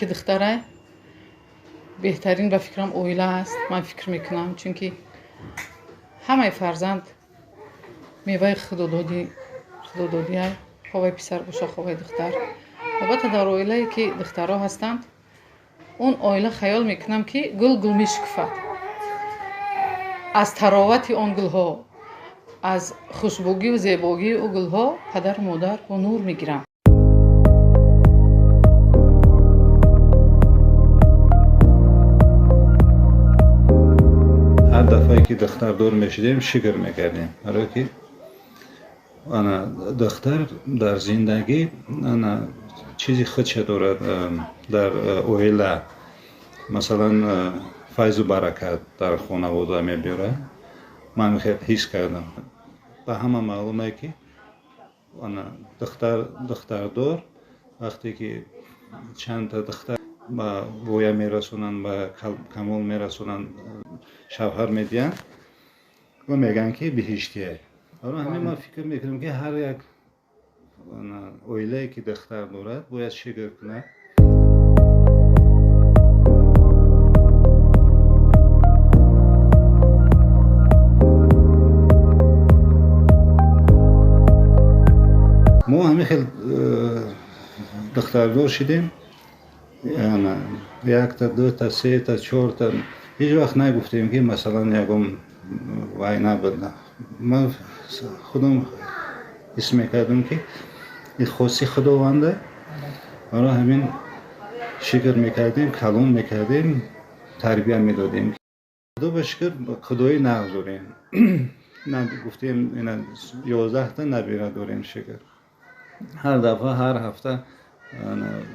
که دختره بهترین به فکرم اویله است. من فکر میکنم چون همه فرزند میوه خدا دادی های خواه پسر باشه خواه دختر. البته در اویله که دخترها هستند اون اویله خیال میکنم که گل میشکفد. از تراوت آن گل ها، از خوشبوگی و زیبایی او گل ها پدر و مادر با نور میگیرند. هر دفعه که دختر دور میشدیم شکر میکردیم، برای که دختر در زندگی چیزی خودش دارد در اویله، مثلا فیض و برکت در خانواده میبیره. من خیلی حس کردم. به همه معلومه که دختر دار وقتی که چند تا دختر به بویه میرسونن، به کمال میرسونن، شوهر میدین و میگن که بهشتیه. برای همین ما فکر میکنیم که هر یک اویله که دختر دارد باید شکر کنه. ما همه خیلی دختردار شدیم، یک تا دو تا سه تا چهار تا، هیچ وقت نگفتیم که مثلا یکم وای نبود. من خودم حس میکردم که این خاصی خداونده، برای همین شکر میکردیم، کلام میکردیم، تربیت میدادیم. خدا به شکر خدای نقض داریم. گفتیم 11 تا نبیره داریم. شکر هر دفعه هر هفته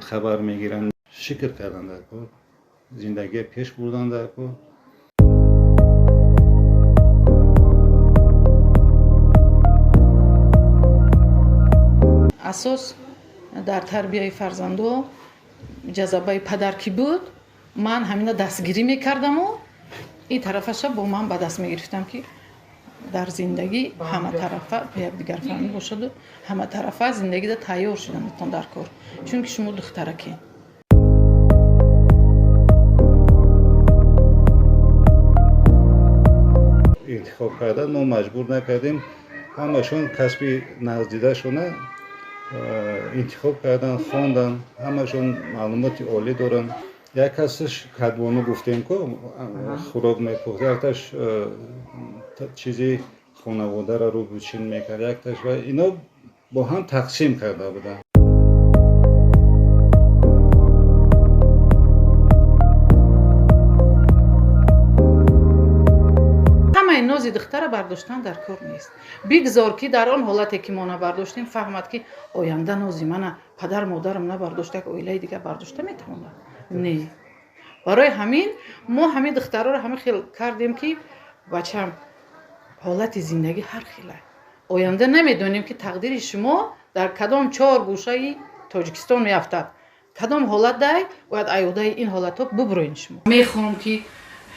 خبر میگیرن، شکر کردن در کار، زندگی پیش بردن در کار. اساس در تربیت فرزندو جذبه پدر کی بود، من همین دستگیری میکردم و این طرفش با من به دست میگرفتم که در زندگی همه طرفه به یک دیگر فهمی باشد و همه طرفه زندگی در تیار شدن در کار، چون که شما دخترکی انتخاب کردن ما مجبور نکردیم، همشون کسبی نزدیده شونه انتخاب کردن، خواندن، همشون معلومات عالی دارن. یک کسش کدوانو گفتیم که خوراک میپخت، یک تاش چیزی خانواده را رو بچین میکرد، یک تاش و اینا با هم تقسیم کرده بودن. همه نازی دختر برداشتن در کار نیست. بگذار که در آن حالتی که ما نبرداشتیم فهمد که آینده نازی من پدر مادرم نبرداشته که اویله دیگه برداشته میتونه. نه، برای همین ما همین دخترها رو همه خیلی کردیم که بچم حالت زندگی هر خیله، آینده نمیدونیم که تقدیر شما در کدام 4 گوشه تاجیکستان میافتد، کدام حالت دای باید ایوده این حالت ها ببروین. شما میخوام که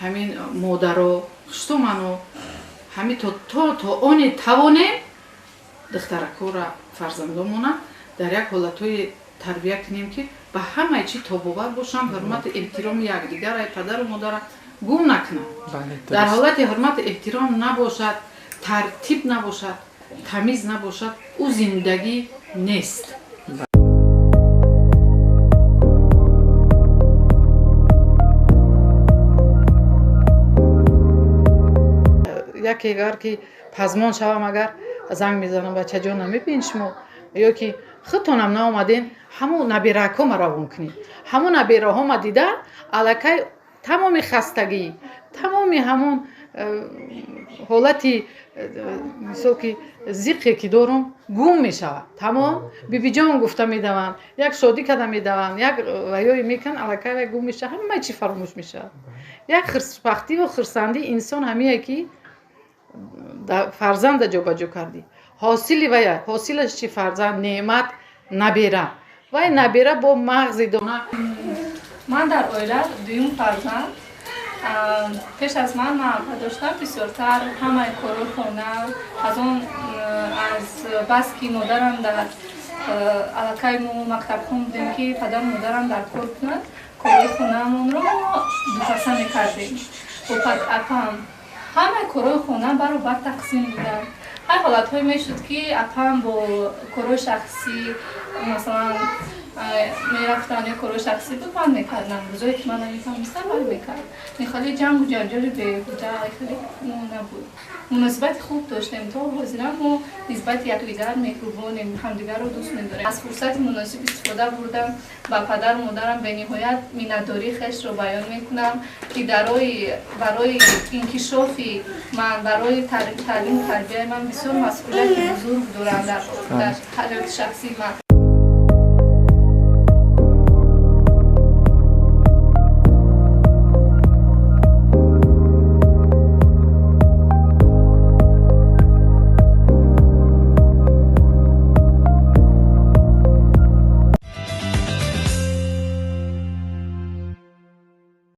همین مادرها خشتومنو همین تا آن توانه دخترکو را فرزندامونه در یک حالت های تربیت کنیم که به همه چی تاباور باشن، حرمت احترام یکدیگر را پدر و مادر گم نکنن. در حالت حرمت احترام نباشد، ترتیب نباشد، تمیز نباشد، او زندگی نیست. یکی اگر که پزمان شوم اگر زنگ میزنم بچه جان نمیبین شما، یا که خودتونم نامدین همون نبیره ها روان کنید، همون نبیره ها ما دیدن الکی تمام خستگی، تمام همون حالتی مثل که زیقی که دارم گم می شود. تمام بی جان گفته می دوند، یک شادی کده می دوند، یک ویای میکن الکی گم می شود، همه چی فراموش می شود. یک خرسپختی و خرسندی انسان همیه که فرزند جا بجا کردی، حاصلش چی؟ فرزند نعمت نبیره و نبیره با مغزی دونه. من در اویله دویم فرزند، پیش از من داشتم بسیارتر همه کارو خونه، از اون از بس که مادرم در аллакай мо мактабҳо будем ки падару модарам дар кор кунад, кори хонаамонро мо дупаса мекардем. бо апам ҳамаи корҳои хона баробар тақсим буданд. ҳар ҳолатҳое мешуд ки апам бо корҳои шахсӣ масалан мерафтан ё корҳои шахсӣ буд ман мекардам. рӯзое ки ман намефаҳмистам ман мекард. хеле ҷангу ҷанҷоли беҳуда хеле набуд. муносибати хуб доштем. то ҳозирам мо нисбати якдигар меҳрубонем, ҳамдигарро дӯст медорем. аз фурсати муносиб истифода бурдам ба падару модарам бениҳоят миннатдории хешро баён мекунам ки барои инкишофи ман, барои таълиму тарбияи ман бисёр масъулияти бузург доранд дар ҳаёти шахсии ман.